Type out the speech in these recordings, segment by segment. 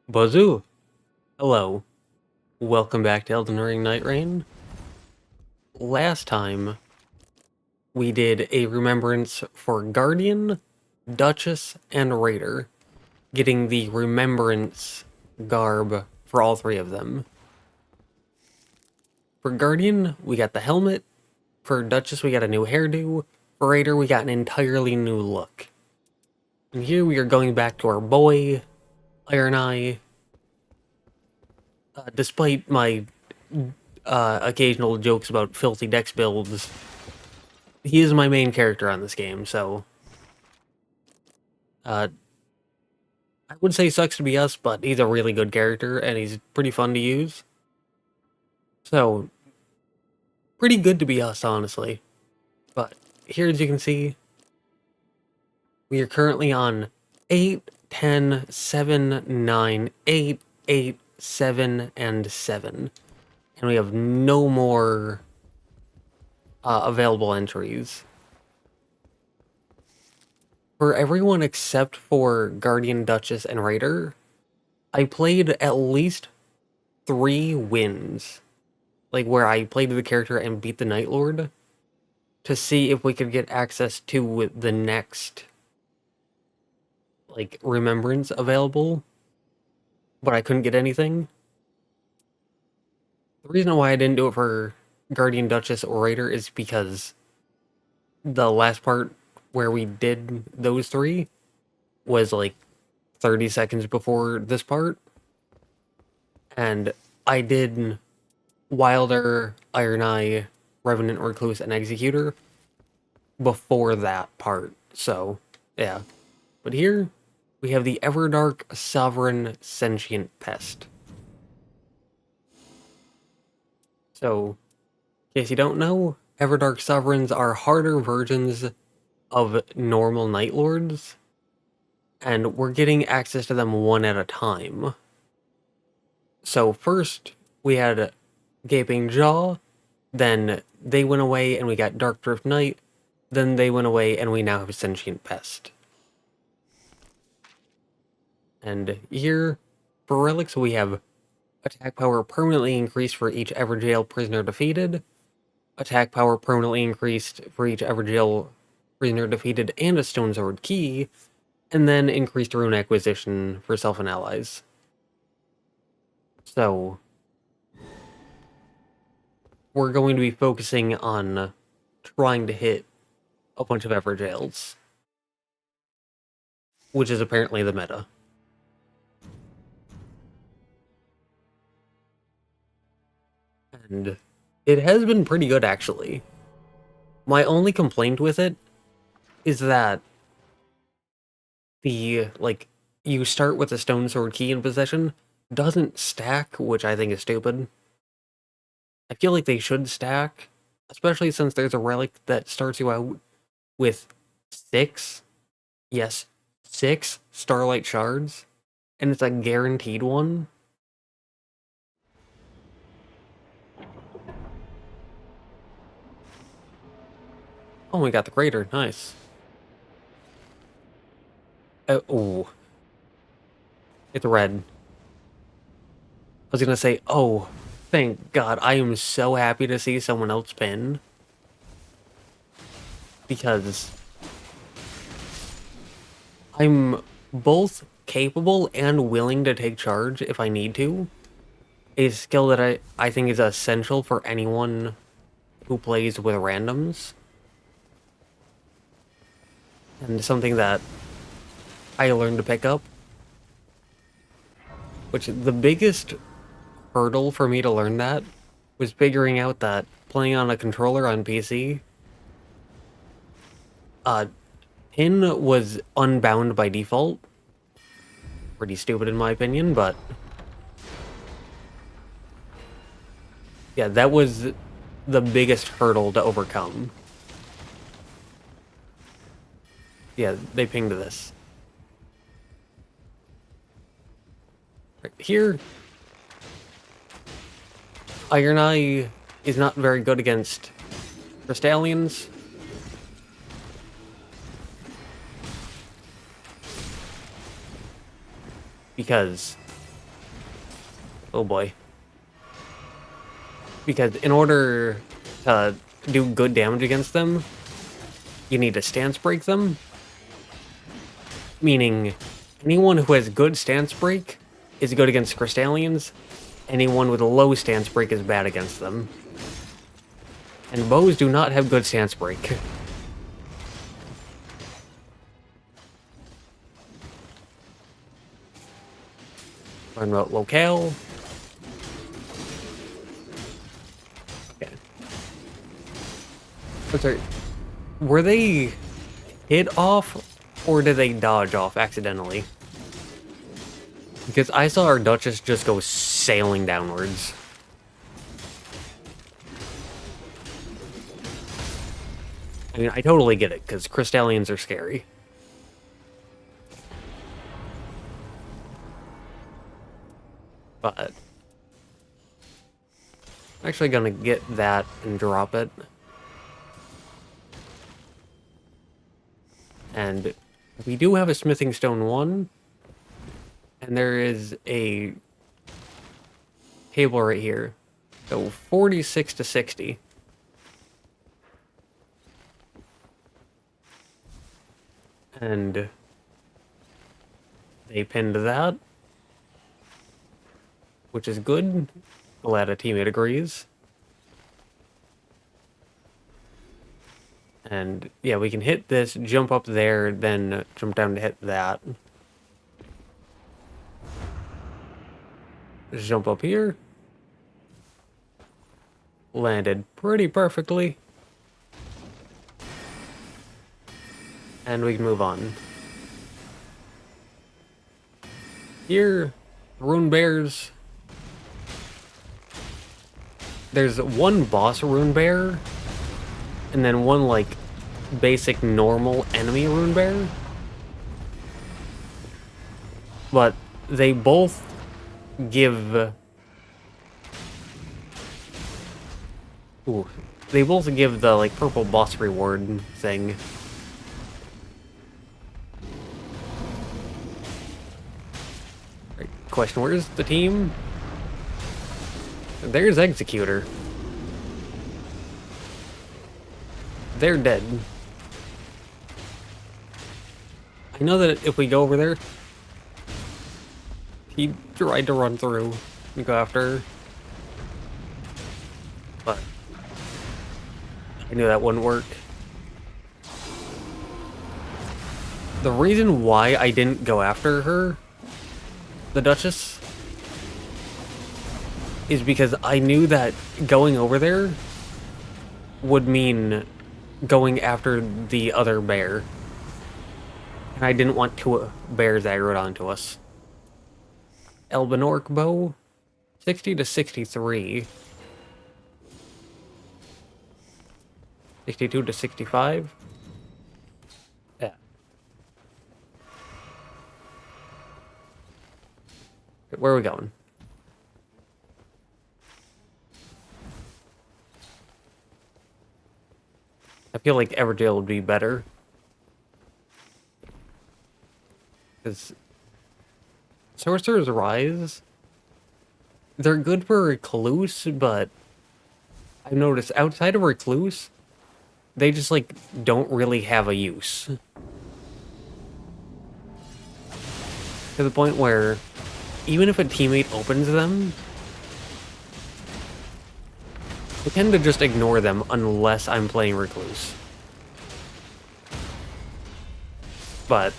Bazoo! Hello. Welcome back to Elden Ring Nightreign. Last time, we did a remembrance for Guardian, Duchess, and Raider, getting the remembrance garb for all three of them. For Guardian, we got the helmet. For Duchess, we got a new hairdo. For Raider, we got an entirely new look. And here we are going back to our boy, Iron Eye. Despite my occasional jokes about filthy dex builds, he is my main character on this game, so I would say sucks to be us, but he's a really good character and he's pretty fun to use. So pretty good to be us, honestly. But here, as you can see, we are currently on 8, 10, 7, 9, 8, 8, 7, and 7. And we have no more available entries. For everyone except for Guardian, Duchess, and Raider, I played at least 3 wins. Like, where I played the character and beat the Nightlord, to see if we could get access to the next, like, remembrance available. But I couldn't get anything. The reason why I didn't do it for Guardian, Duchess, or Raider is because the last part where we did those 3 was like 30 seconds before this part. And I did Wilder, Iron Eye, Revenant, Recluse, and Executor before that part. So, yeah. But here, we have the Everdark Sovereign Sentient Pest. So, in case you don't know, Everdark Sovereigns are harder versions of normal Nightlords, and we're getting access to them one at a time. So first, we had Gaping Jaw, then they went away and we got Dark Drift Knight, then they went away and we now have Sentient Pest. And here, for relics, we have attack power permanently increased for each Everjail prisoner defeated, attack power permanently increased for each Everjail prisoner defeated and a Stone Sword key, and then increased rune acquisition for self and allies. So, we're going to be focusing on trying to hit a bunch of Everjails, which is apparently the meta. And it has been pretty good, actually. My only complaint with it is that the, like, you start with a Stone Sword key in possession doesn't stack, which I think is stupid. I feel like they should stack, especially since there's a relic that starts you out with 6, yes, 6 Starlight Shards, and it's a guaranteed one. Oh, we got the crater, nice. Oh, it's red. I was gonna say, oh, thank God, I am so happy to see someone else pin. Because I'm both capable and willing to take charge if I need to. A skill that I think is essential for anyone who plays with randoms. And something that I learned to pick up. Which, the biggest hurdle for me to learn that was figuring out that playing on a controller on PC, pin was unbound by default. Pretty stupid in my opinion, but yeah, that was the biggest hurdle to overcome. Yeah, they pinged this. Right here, Iron Eye is not very good against Crystallians. Because Oh boy. Because in order to do good damage against them, you need to stance break them. Meaning, anyone who has good stance break is good against Crystallians. Anyone with a low stance break is bad against them. And bows do not have good stance break. Learn about locale. Okay. I'm sorry. Were they hit off, or did they dodge off accidentally? Because I saw our Duchess just go sailing downwards. I mean, I totally get it, because Crystallians are scary. But I'm actually gonna get that and drop it. And we do have a Smithing Stone 1. And there is a table right here. So 46 to 60. And they pinned that, which is good. Glad a teammate agrees. And yeah, we can hit this, jump up there, then jump down to hit that. Just jump up here. Landed pretty perfectly. And we can move on. Here, Rune Bears. There's one boss Rune Bear, and then one, like, basic normal enemy Rune Bear. But they both give... Ooh. They both give the, like, purple boss reward thing. Right, question, where's the team? There's Executor. They're dead. I know that if we go over there, he tried to run through and go after her. But I knew that wouldn't work. The reason why I didn't go after her, the Duchess, is because I knew that going over there would mean going after the other bear. And I didn't want two bears aggroed onto us. Elbenork bow, 60 to 63. 62 to 65. Yeah. Where are we going? I feel like Everdale would be better. Because Sorcerer's Rise, they're good for Recluse, but I've noticed outside of Recluse, they just, like, don't really have a use. To the point where, even if a teammate opens them, I tend to just ignore them unless I'm playing Recluse. But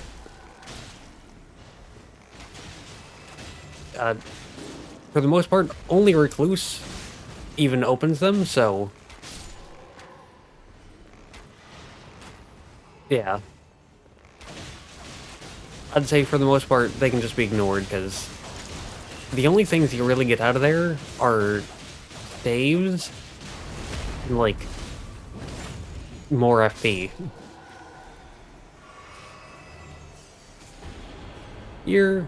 for the most part, only Recluse even opens them, so yeah. I'd say for the most part, they can just be ignored, because the only things you really get out of there are saves and, like, more FP. Here,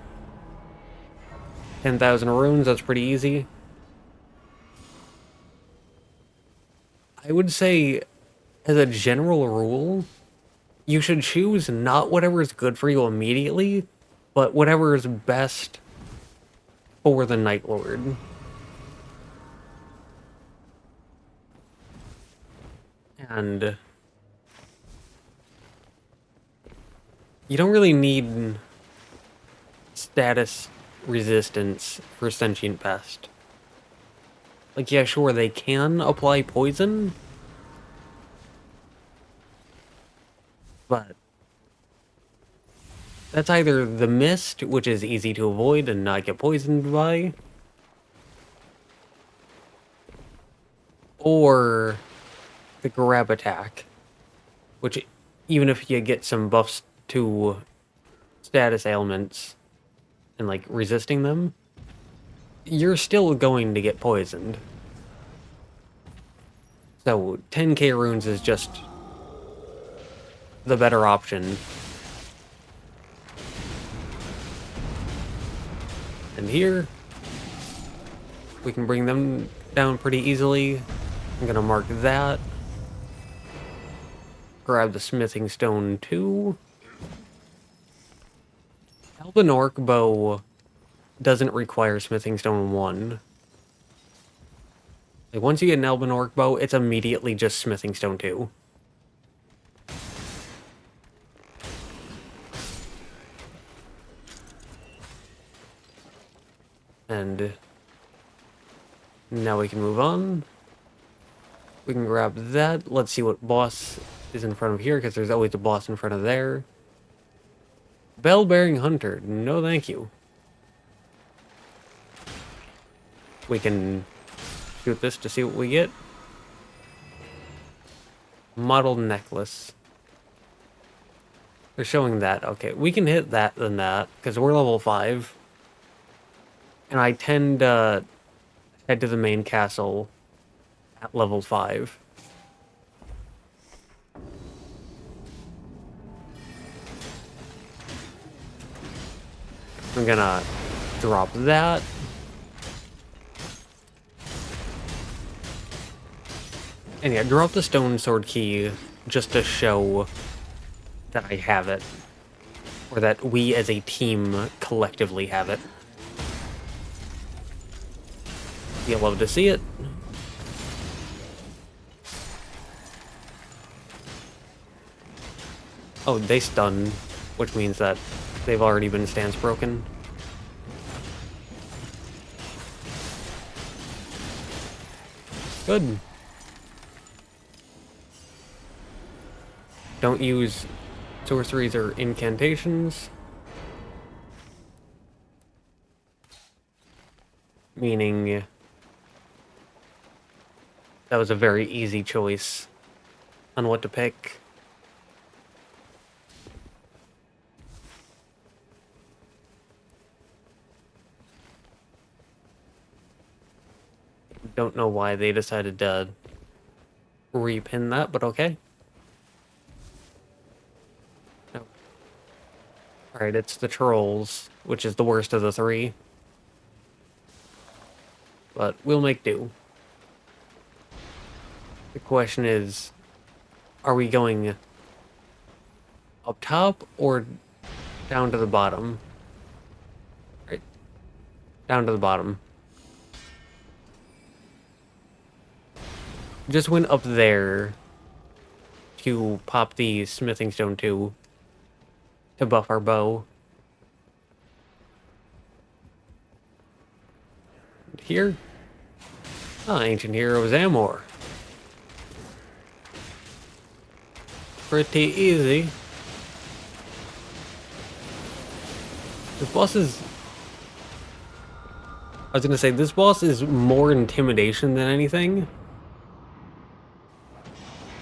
10,000 runes, that's pretty easy. I would say, as a general rule, you should choose not whatever is good for you immediately, but whatever is best for the Nightlord. And you don't really need status resistance for Sentient Pest. Like, yeah, sure, they can apply poison, but that's either the mist, which is easy to avoid and not get poisoned by, or the grab attack, which, even if you get some buffs to status ailments and, like, resisting them, you're still going to get poisoned. So 10k runes is just the better option. And here, we can bring them down pretty easily. I'm gonna mark that. Grab the smithing stone too. Elden Orc bow doesn't require smithing stone 1. Like, once you get an Elden Orc bow, it's immediately just smithing stone 2. And now we can move on. We can grab that. Let's see what boss is in front of here, because there's always a boss in front of there. Bell-bearing hunter. No thank you. We can shoot this to see what we get. Model necklace. They're showing that. Okay, we can hit that than that, because we're level 5. And I tend to head to the main castle at level 5. I'm gonna drop that. And yeah, drop the stone sword key just to show that I have it. Or that we as a team collectively have it. You'll love to see it. Oh, they stun, which means that they've already been stance broken. Good. Don't use sorceries or incantations. Meaning that was a very easy choice on what to pick. Don't know why they decided to repin that, but okay. No. Alright, it's the trolls, which is the worst of the 3. But we'll make do. The question is, are we going up top or down to the bottom? Right. Down to the bottom. Just went up there to pop the smithing stone to buff our bow. And here? Ah, Ancient Heroes Amor. Pretty easy. This boss is... I was gonna say, this boss is more intimidation than anything.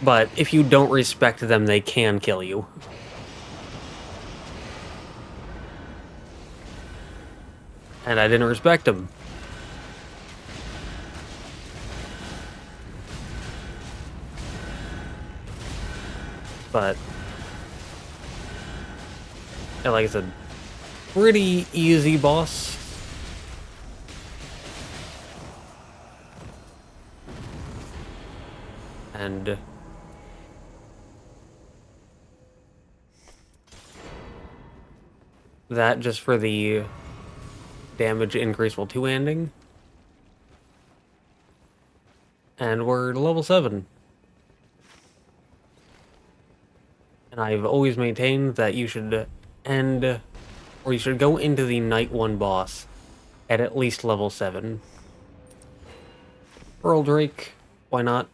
But if you don't respect them, they can kill you. And I didn't respect them. But, yeah, like I said, pretty easy boss. And that just for the damage increase while two-handing. And we're level 7. And I've always maintained that you should end, or you should go into the Night 1 boss at least level 7. Earl Drake, why not?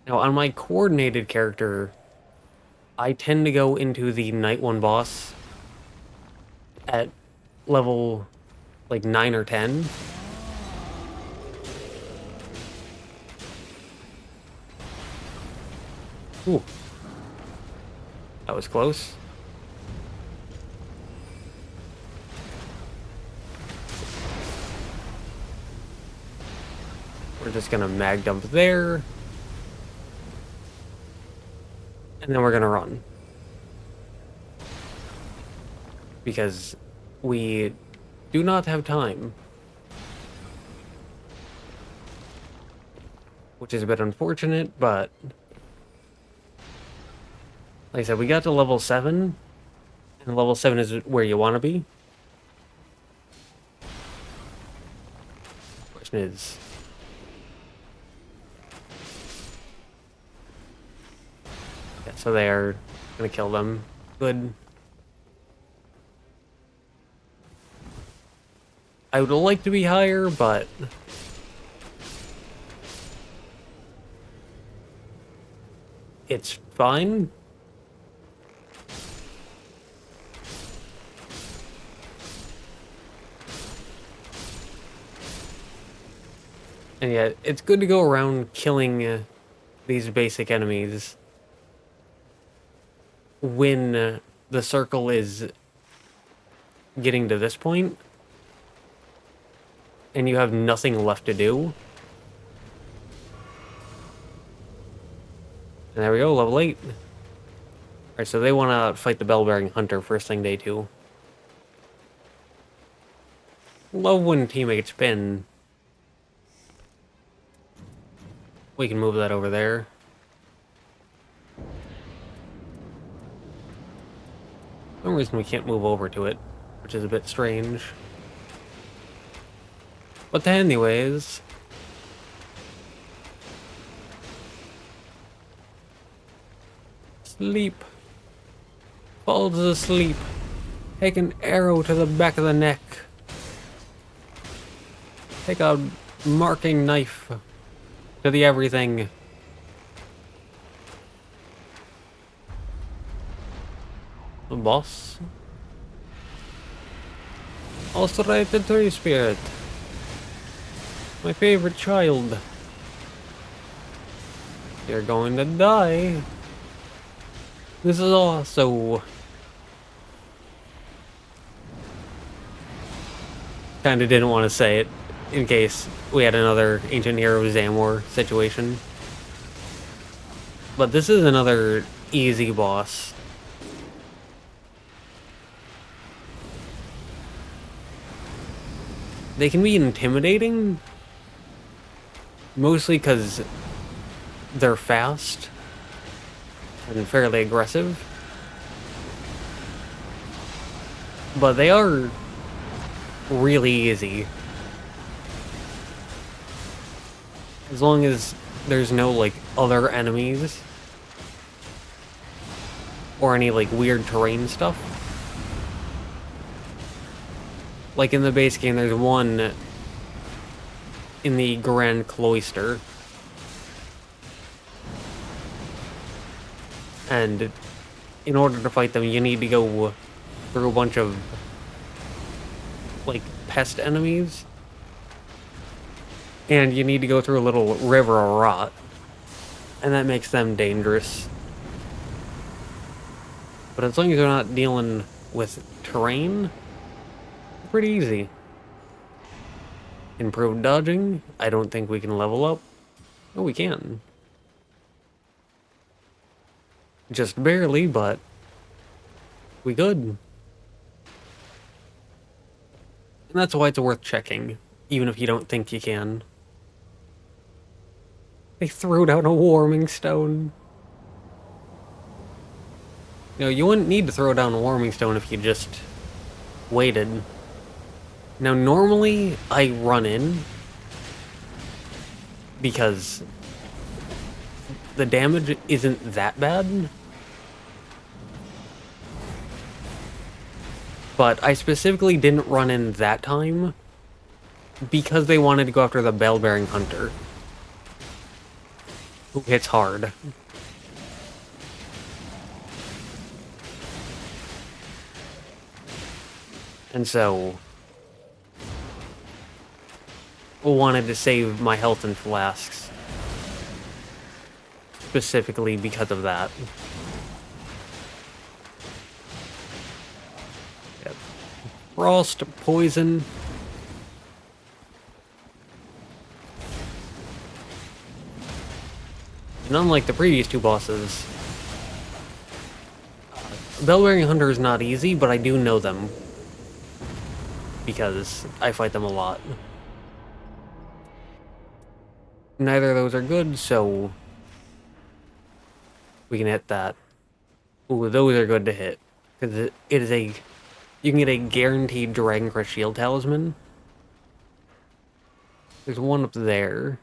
Now, on my coordinated character, I tend to go into the Night 1 boss at level, like, 9 or 10. Ooh. That was close. We're just gonna mag dump there. And then we're gonna run. Because we do not have time. Which is a bit unfortunate, but... like I said, we got to level 7. And level 7 is where you want to be. Question is... yeah, so they are gonna kill them. Good. I would like to be higher, but... it's fine. And yeah, it's good to go around killing these basic enemies when the circle is getting to this point and you have nothing left to do. And there we go, level 8. Alright, so they want to fight the Bell-Bearing Hunter first thing day 2. Love when teammates pin. We can move that over there. For some reason we can't move over to it, which is a bit strange. But anyways... sleep. Falls asleep. Take an arrow to the back of the neck. Take a marking knife to the everything. The boss? Ulcerated tree spirit. My favorite child. You're going to die. This is also... kinda didn't want to say it, in case we had another Ancient Hero Zamor situation. But this is another easy boss. They can be intimidating, mostly because they're fast and fairly aggressive. But they are really easy. As long as there's no, like, other enemies. Or any, like, weird terrain stuff. Like in the base game, there's one in the Grand Cloister. And in order to fight them, you need to go through a bunch of, like, pest enemies. And you need to go through a little river of rot. And that makes them dangerous. But as long as you're not dealing with terrain, pretty easy. Improved dodging. I don't think we can level up. Oh, we can. Just barely, but we could. And that's why it's worth checking, even if you don't think you can. They threw down a warming stone. You know, you wouldn't need to throw down a warming stone if you just waited. Now, normally, I run in because the damage isn't that bad. But I specifically didn't run in that time because they wanted to go after the Bell-Bearing Hunter, who hits hard. And so, wanted to save my health and flasks, specifically because of that. Yep. Frost, poison. And unlike the previous two bosses, Bell-Bearing Hunter is not easy, but I do know them, because I fight them a lot. Neither of those are good, so we can hit that. Ooh, those are good to hit, because it is a... You can get a guaranteed Dragon Crest Shield Talisman. There's one up there.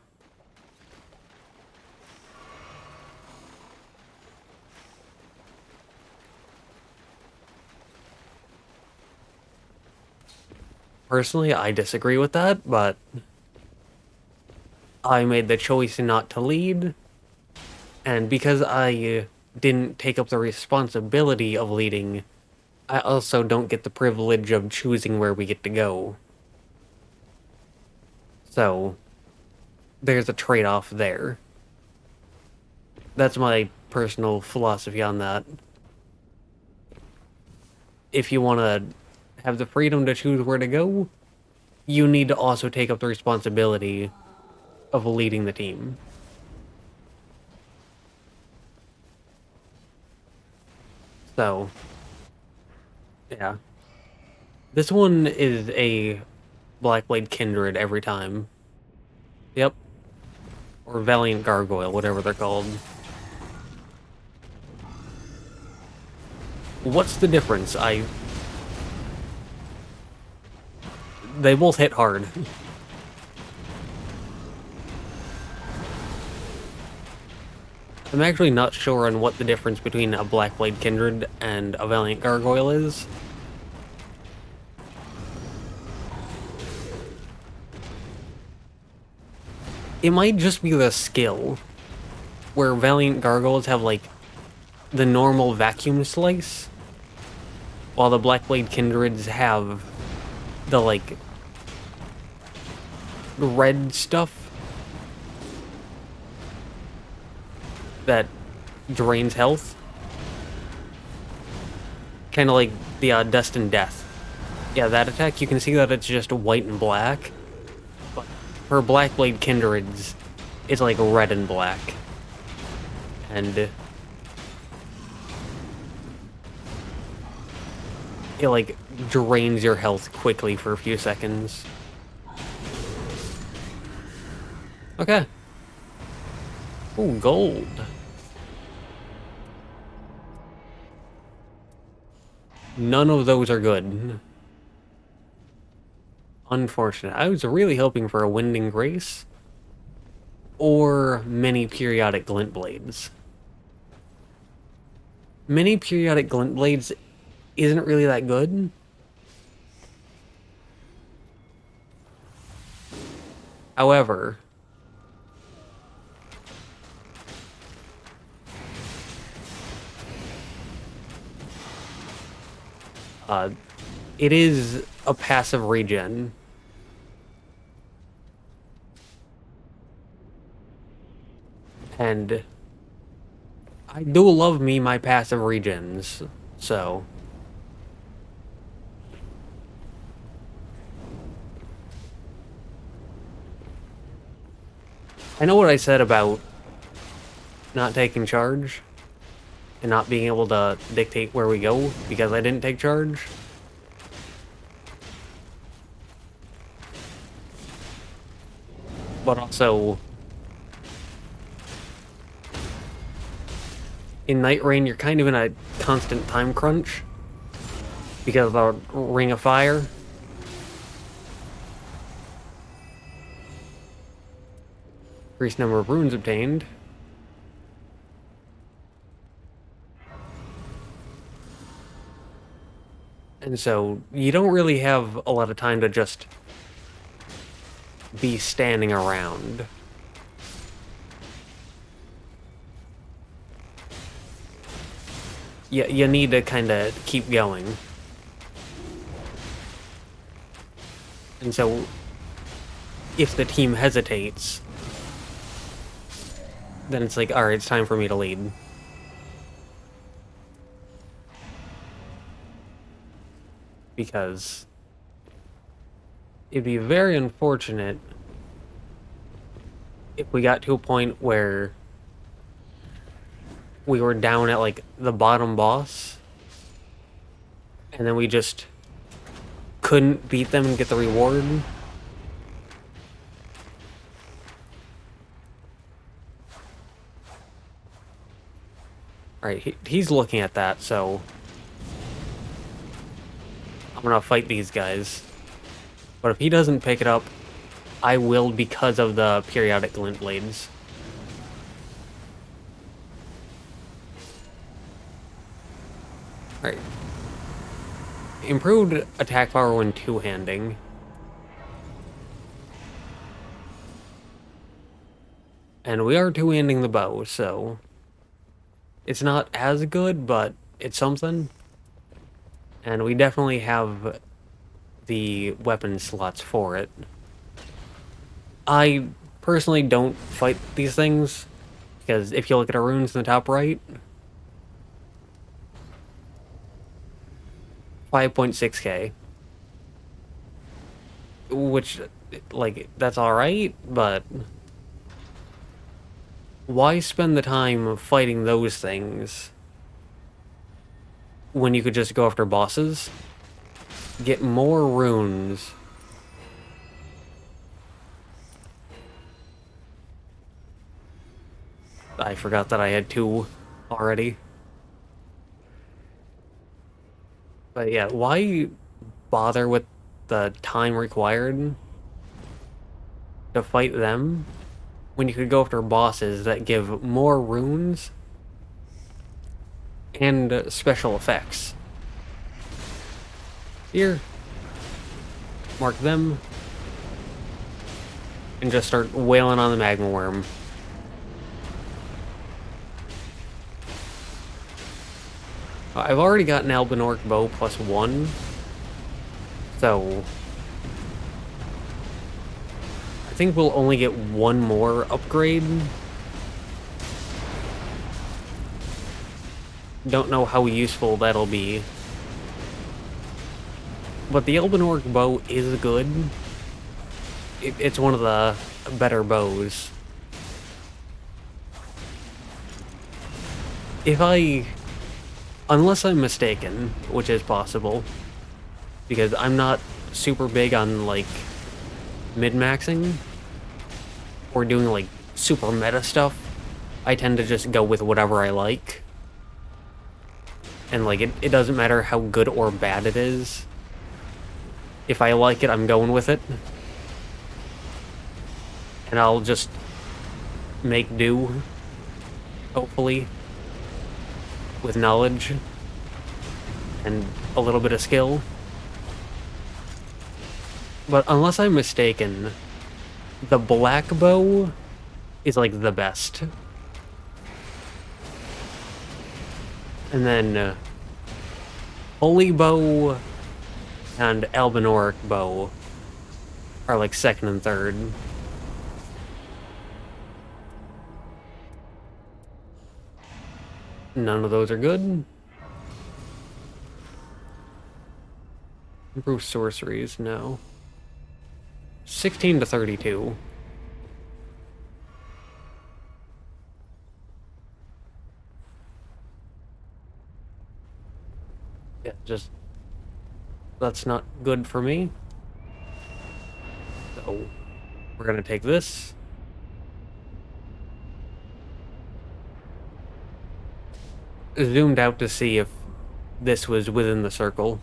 Personally, I disagree with that, but I made the choice not to lead, and because I didn't take up the responsibility of leading, I also don't get the privilege of choosing where we get to go. So, there's a trade-off there. That's my personal philosophy on that. If you want to have the freedom to choose where to go, you need to also take up the responsibility of leading the team. So, yeah. This one is a Blackblade Kindred every time. Yep. Or Valiant Gargoyle, whatever they're called. What's the difference? They both hit hard. I'm actually not sure on what the difference between a Blackblade Kindred and a Valiant Gargoyle is. It might just be the skill, where Valiant Gargoyles have, like, the normal vacuum slice, while the Blackblade Kindreds have the, like, red stuff that drains health. Kind of like the Destined Death. Yeah, that attack, you can see that it's just white and black. But for Blackblade Kindreds, it's like red and black. And it, like, drains your health quickly for a few seconds. Okay. Ooh, gold. None of those are good. Unfortunate. I was really hoping for a Winding Grace or many periodic glint blades. Many periodic glint blades isn't really that good. However, it is a passive regen. And I do love me my passive regens, so... I know what I said about not taking charge and not being able to dictate where we go because I didn't take charge. But also, in Nightreign, you're kind of in a constant time crunch because of the Ring of Fire. Increased number of runes obtained. And so you don't really have a lot of time to just be standing around. You need to kind of keep going. And so if the team hesitates, then it's like, alright, it's time for me to lead. Because it'd be very unfortunate if we got to a point where we were down at, like, the bottom boss, and then we just couldn't beat them and get the reward. Alright, he's looking at that, so I'm gonna fight these guys. But if he doesn't pick it up, I will because of the periodic glint blades. Alright. Improved attack power when two-handing. And we are two-handing the bow, so it's not as good, but it's something. And we definitely have the weapon slots for it. I personally don't fight these things, because if you look at our runes in the top right, 5.6k. Which, like, that's alright, but why spend the time fighting those things when you could just go after bosses, get more runes, I forgot that I had 2 already. But yeah, why bother with the time required to fight them when you could go after bosses that give more runes and special effects? Here, mark them, and just start wailing on the magma worm. I've already got an Albinorc bow +1, so I think we'll only get one more upgrade. Don't know how useful that'll be. But the Albinorc bow is good. It's one of the better bows. Unless I'm mistaken, which is possible, because I'm not super big on, like, min-maxing or doing, like, super meta stuff. I tend to just go with whatever I like. And, like, it doesn't matter how good or bad it is. If I like it, I'm going with it. And I'll just make do, hopefully, with knowledge and a little bit of skill. But unless I'm mistaken, the black bow is, like, the best. And then Holy Bow and Albinorc bow are, like, second and third. None of those are good. Improve sorceries, no. 16 to 32. Yeah, just... that's not good for me. So, we're gonna take this. Zoomed out to see if this was within the circle.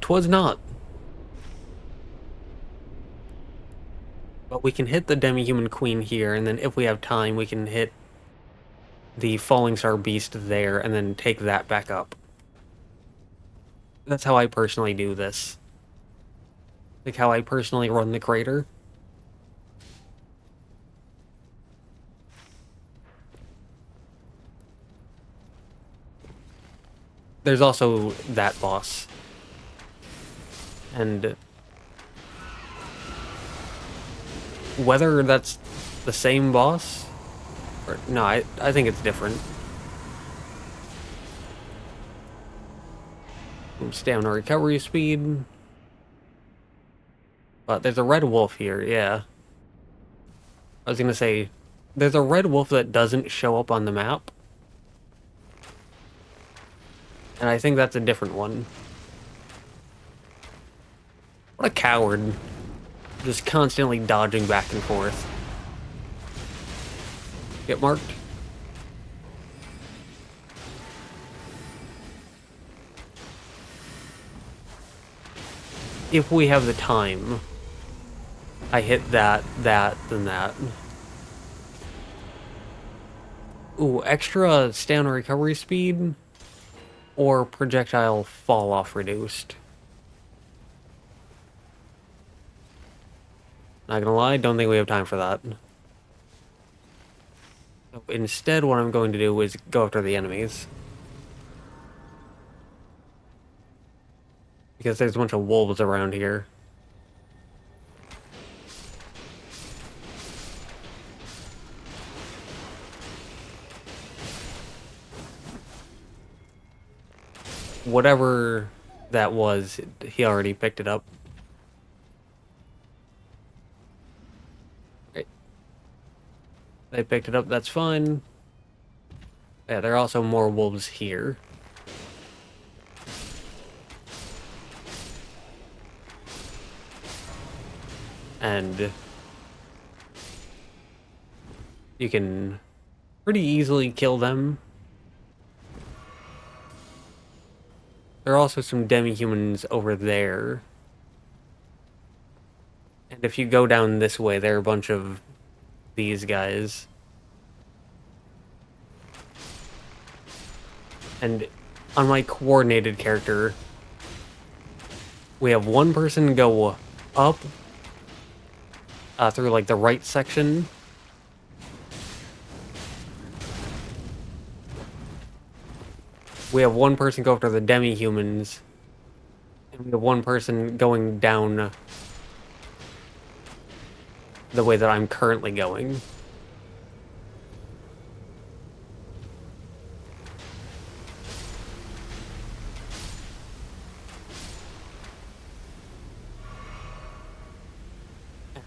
'Twas not. But we can hit the demi-human queen here, and then if we have time, we can hit the falling star beast there, and then take that back up. That's how I personally do this. Like how I personally run the crater. There's also that boss. And whether that's the same boss, or no, I think it's different. Oops, down our recovery speed. But there's a red wolf here, yeah. I was gonna say, there's a red wolf that doesn't show up on the map. And I think that's a different one. What a coward. Just constantly dodging back and forth. Get marked. If we have the time, I hit that, then that. Ooh, extra stamina recovery speed or projectile fall off reduced. Not gonna lie, don't think we have time for that. So instead, what I'm going to do is go after the enemies. Because there's a bunch of wolves around here. Whatever that was, he already picked it up. Okay. They picked it up, that's fine. Yeah, there are also more wolves here. And you can pretty easily kill them. There are also some demi-humans over there. And if you go down this way, there are a bunch of these guys. And on my coordinated character, we have one person go up through like the right section. We have one person go after the demi-humans. And we have one person going down the way that I'm currently going.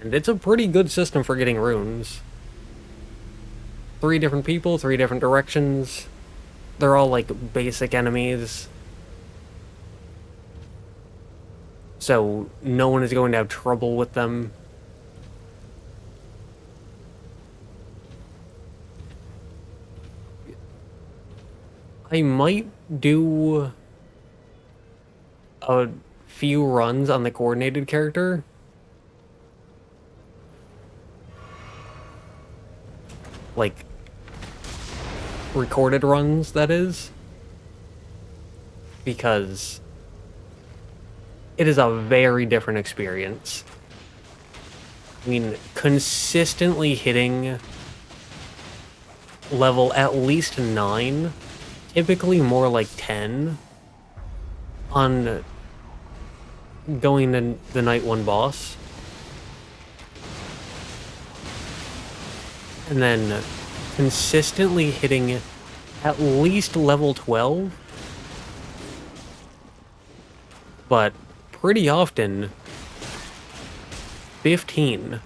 And it's a pretty good system for getting runes. 3 different people, 3 different directions. They're all like basic enemies. So no one is going to have trouble with them. I might do a few runs on the coordinated character. Like, recorded runs, that is. Because it is a very different experience. I mean, consistently hitting level at least 9, typically more like 10, on going to the Night 1 boss. And then consistently hitting at least level 12, but pretty often 15.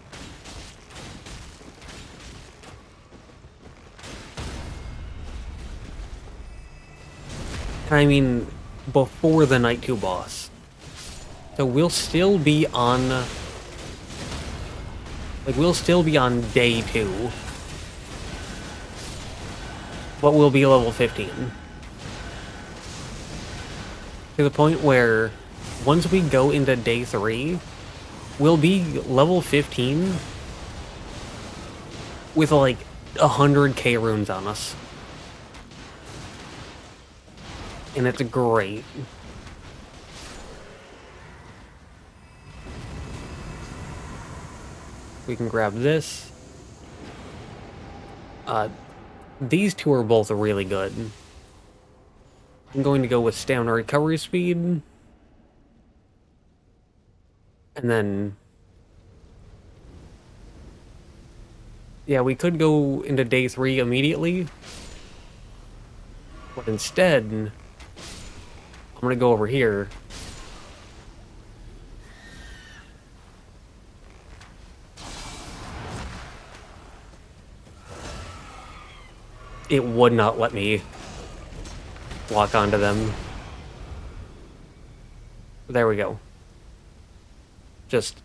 I mean, before the Night 2 boss. So we'll still be on... Like, we'll still be on day 2. But we'll be level 15. To the point where once we go into day 3, we'll be level 15 with like 100k runes on us. And it's great. We can grab this. These two are both really good. I'm going to go with stamina recovery speed. And then... yeah, we could go into day 3 immediately. But instead, I'm gonna go over here. It would not let me walk onto them. There we go. Just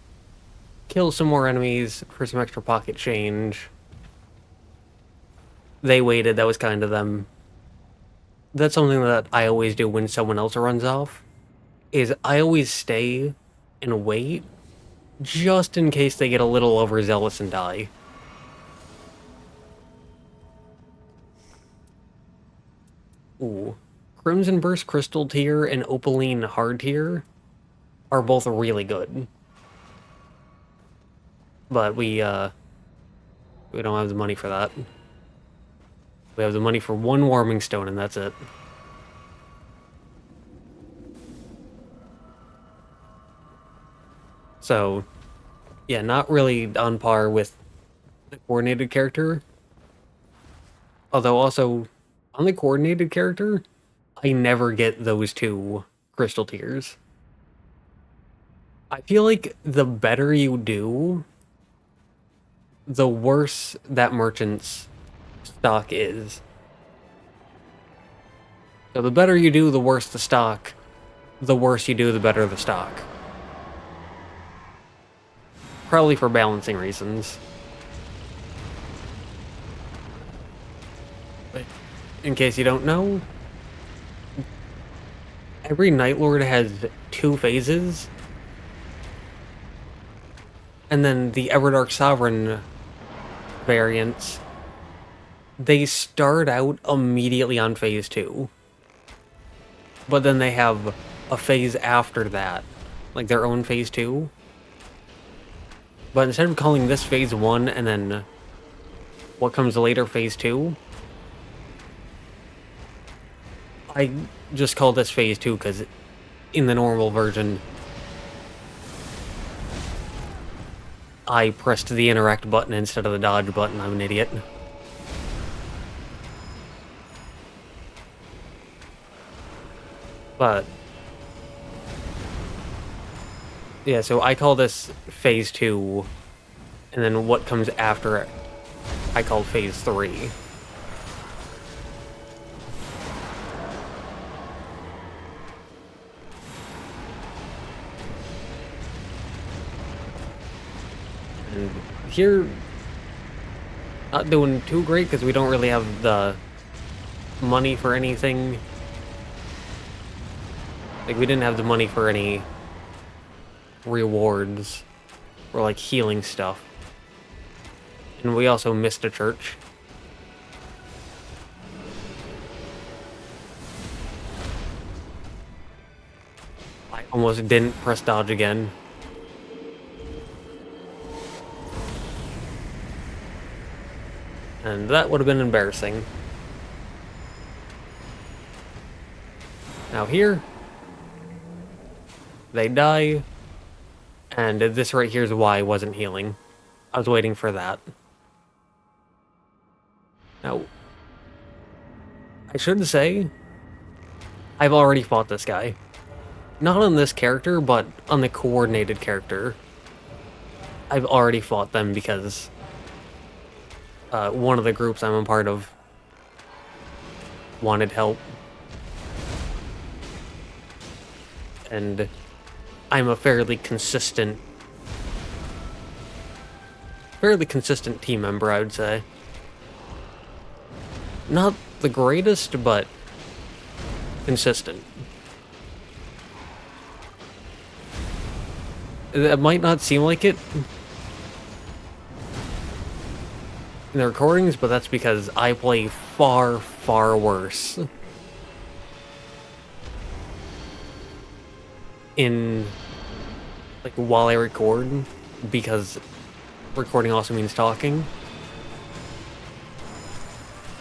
kill some more enemies for some extra pocket change. They waited, that was kind of them. That's something that I always do when someone else runs off, is I always stay and wait, just in case they get a little overzealous and die. Ooh. Crimson Burst Crystal tier and Opaline Hard tier are both really good. But we don't have the money for that. We have the money for one Warming Stone, and that's it. So, yeah, not really on par with the coordinated character. Although also, on the coordinated character, I never get those two crystal tiers. I feel like the better you do, the worse that merchant's stock is. So the better you do, the worse the stock. The worse you do, the better the stock. Probably for balancing reasons. But in case you don't know, every Nightlord has 2 phases. And then the Everdark Sovereign variants, they start out immediately on phase 2. But then they have a phase after that, like their own phase 2. But instead of calling this phase 1 and then what comes later phase 2, I just call this phase 2 because in the normal version, I pressed the interact button instead of the dodge button. I'm an idiot. But yeah, so I call this phase 2, and then what comes after it, I call phase 3. And here, not doing too great because we don't really have the money for anything. Like, we didn't have the money for any rewards or like healing stuff. And we also missed a church. I almost didn't press dodge again. And that would have been embarrassing. Now here, they die, and this right here is why I wasn't healing. I was waiting for that. Now, I should say, I've already fought this guy. Not on this character, but on the coordinated character. I've already fought them because one of the groups I'm a part of wanted help. And I'm a fairly consistent team member, I would say. Not the greatest, but consistent. It might not seem like it in the recordings, but that's because I play far, far worse in, like, while I record, because recording also means talking,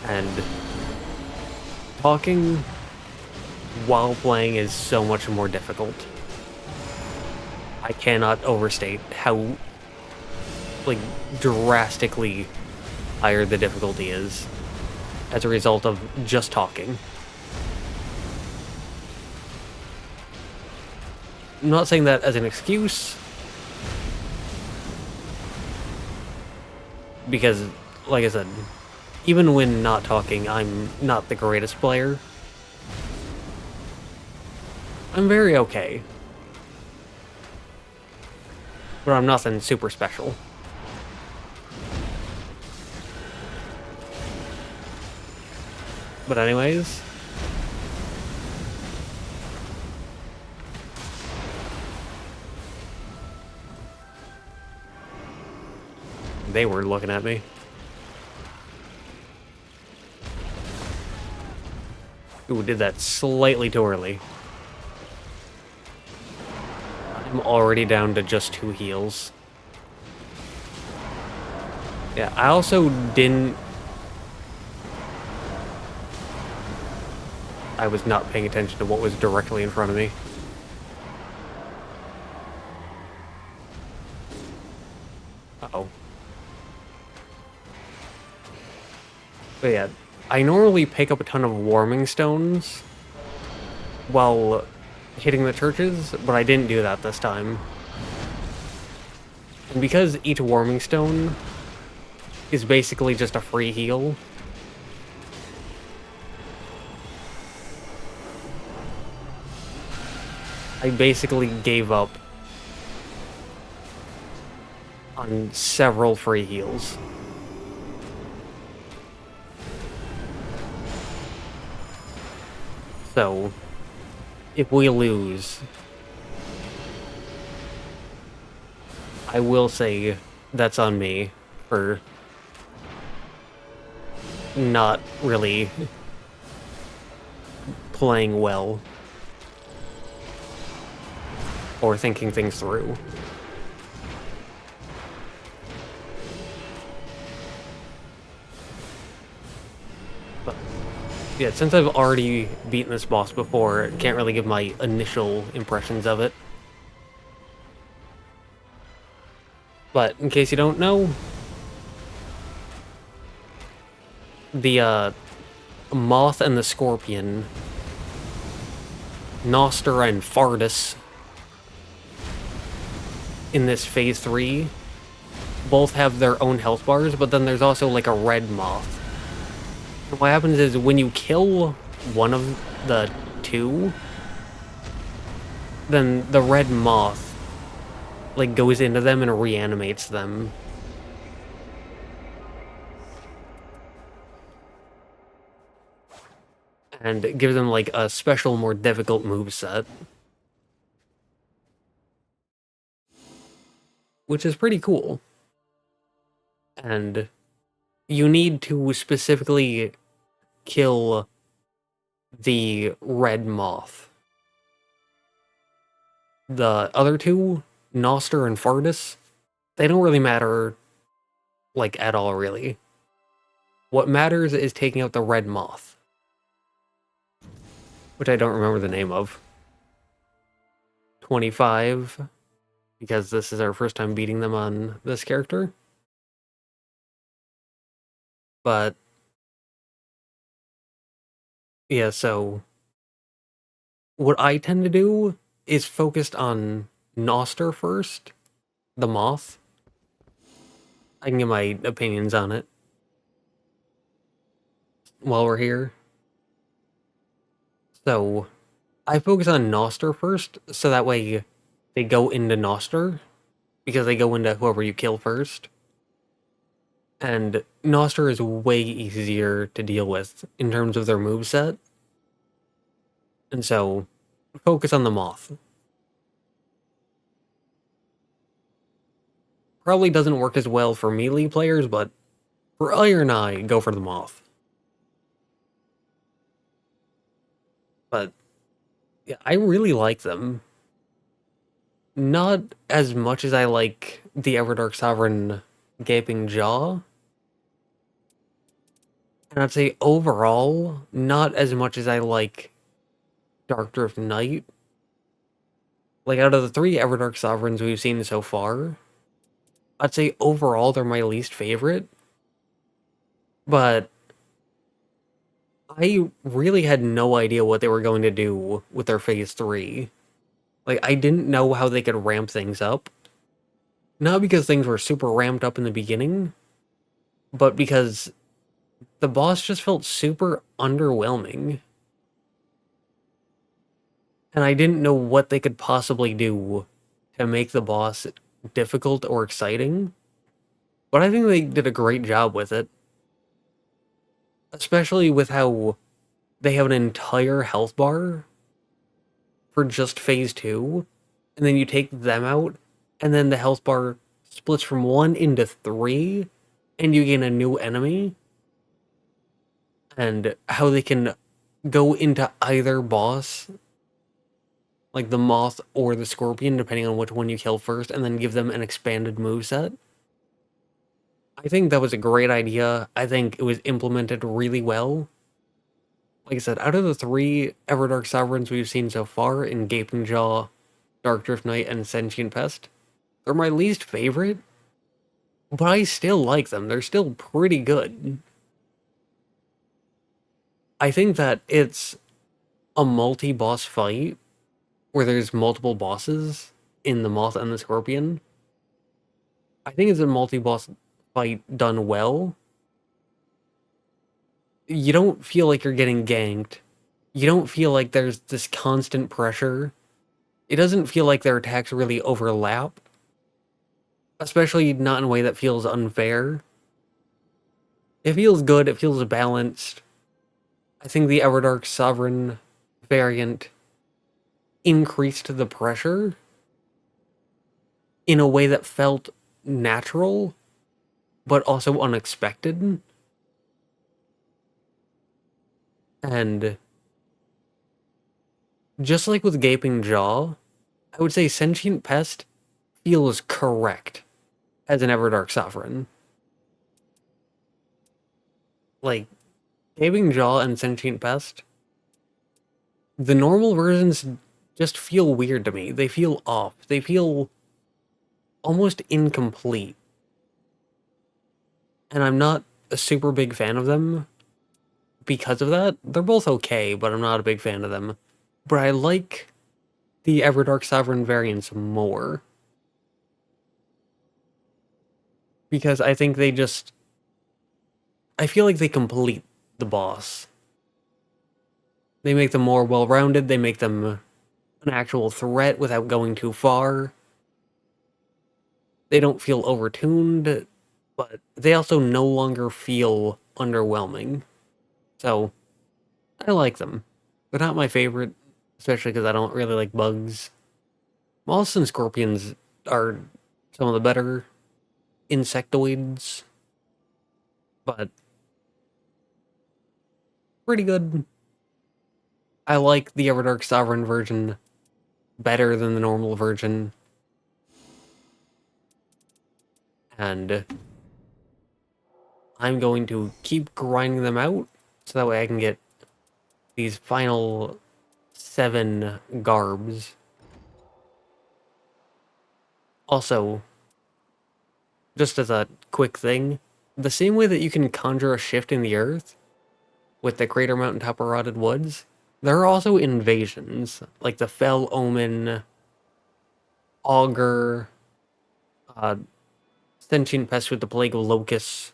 and talking while playing is so much more difficult. I cannot overstate how, like, drastically higher the difficulty is as a result of just talking. I'm not saying that as an excuse, because, like I said, even when not talking, I'm not the greatest player. I'm very okay. But I'm nothing super special. But anyways, they were looking at me. Ooh, did that slightly too early. I'm already down to just 2 heals. Yeah, I also didn't... I was not paying attention to what was directly in front of me. Uh-oh. But yeah, I normally pick up a ton of warming stones while hitting the churches, but I didn't do that this time. And because each warming stone is basically just a free heal, I basically gave up on several free heals. So, if we lose, I will say that's on me for not really playing well or thinking things through. But yeah, since I've already beaten this boss before, I can't really give my initial impressions of it. But in case you don't know, the moth and the scorpion, Noster and Fardus, in this phase 3, both have their own health bars, but then there's also like a red moth. And what happens is when you kill one of the two, then the red moth like goes into them and reanimates them. And it gives them like a special, more difficult moveset. Which is pretty cool. And you need to specifically kill the red moth. The other two, Noster and Fardus, they don't really matter, like, at all, really. What matters is taking out the red moth. Which I don't remember the name of. 25, because this is our first time beating them on this character. But yeah, so what I tend to do is focused on Noster first, the moth. I can give my opinions on it while we're here. So I focus on Noster first, so that way they go into Noster, because they go into whoever you kill first. And Noster is way easier to deal with in terms of their moveset. And so, focus on the moth. Probably doesn't work as well for melee players, but for Iron Eye, go for the moth. But yeah, I really like them. Not as much as I like the Everdark Sovereign Gaping Jaw. And I'd say overall, not as much as I like Dark Drift Knight. Like, out of the 3 Everdark Sovereigns we've seen so far, I'd say overall they're my least favorite. But I really had no idea what they were going to do with their Phase 3. Like, I didn't know how they could ramp things up. Not because things were super ramped up in the beginning, but because the boss just felt super underwhelming. And I didn't know what they could possibly do to make the boss difficult or exciting. But I think they did a great job with it. Especially with how they have an entire health bar for just phase 2. And then you take them out, and then the health bar splits from 1 into 3, and you gain a new enemy. And how they can go into either boss, like the moth or the scorpion, depending on which one you kill first, and then give them an expanded moveset. I think that was a great idea. I think it was implemented really well. Like I said, out of the 3 Everdark Sovereigns we've seen so far in Gaping Jaw, Dark Drift Knight, and Sentient Pest, they're my least favorite, but I still like them. They're still pretty good. I think that it's a multi-boss fight where there's multiple bosses in the Moth and the Scorpion. I think it's a multi-boss fight done well. You don't feel like you're getting ganked. You don't feel like there's this constant pressure. It doesn't feel like their attacks really overlap. Especially not in a way that feels unfair. It feels good, it feels balanced. I think the Everdark Sovereign variant increased the pressure in a way that felt natural, but also unexpected. And just like with Gaping Jaw, I would say Sentient Pest feels correct as an Everdark Sovereign. Like, Gaping Jaw and Sentient Pest, the normal versions just feel weird to me. They feel off. They feel almost incomplete. And I'm not a super big fan of them because of that. They're both okay, but I'm not a big fan of them. But I like the Everdark Sovereign variants more. Because I think they just... I feel like they complete the boss. They make them more well-rounded, they make them an actual threat without going too far. They don't feel overtuned, but they also no longer feel underwhelming. So, I like them. They're not my favorite, especially because I don't really like bugs. Moths and scorpions are some of the better insectoids, but pretty good. I like the Everdark Sovereign version better than the normal version. And I'm going to keep grinding them out so that way I can get these final 7 garbs. Also, just as a quick thing, the same way that you can conjure a shift in the earth with the Crater Mountaintop or Rotted Woods, there are also invasions, like the Fell Omen, Augur, uh, Sentient Pest with the Plague of Locusts.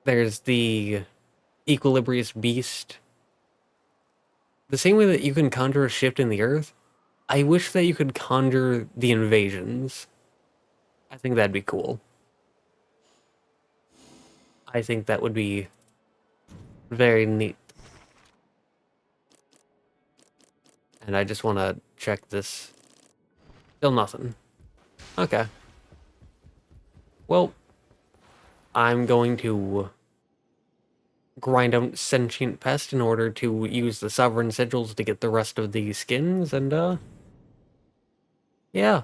There's the Equilibrious Beast. The same way that you can conjure a shift in the earth, I wish that you could conjure the invasions. I think that'd be cool. I think that would be very neat. And I just want to check this. Still nothing. Okay. Well, I'm going to grind out Sentient Pest in order to use the Sovereign Sigils to get the rest of the skins, and, yeah.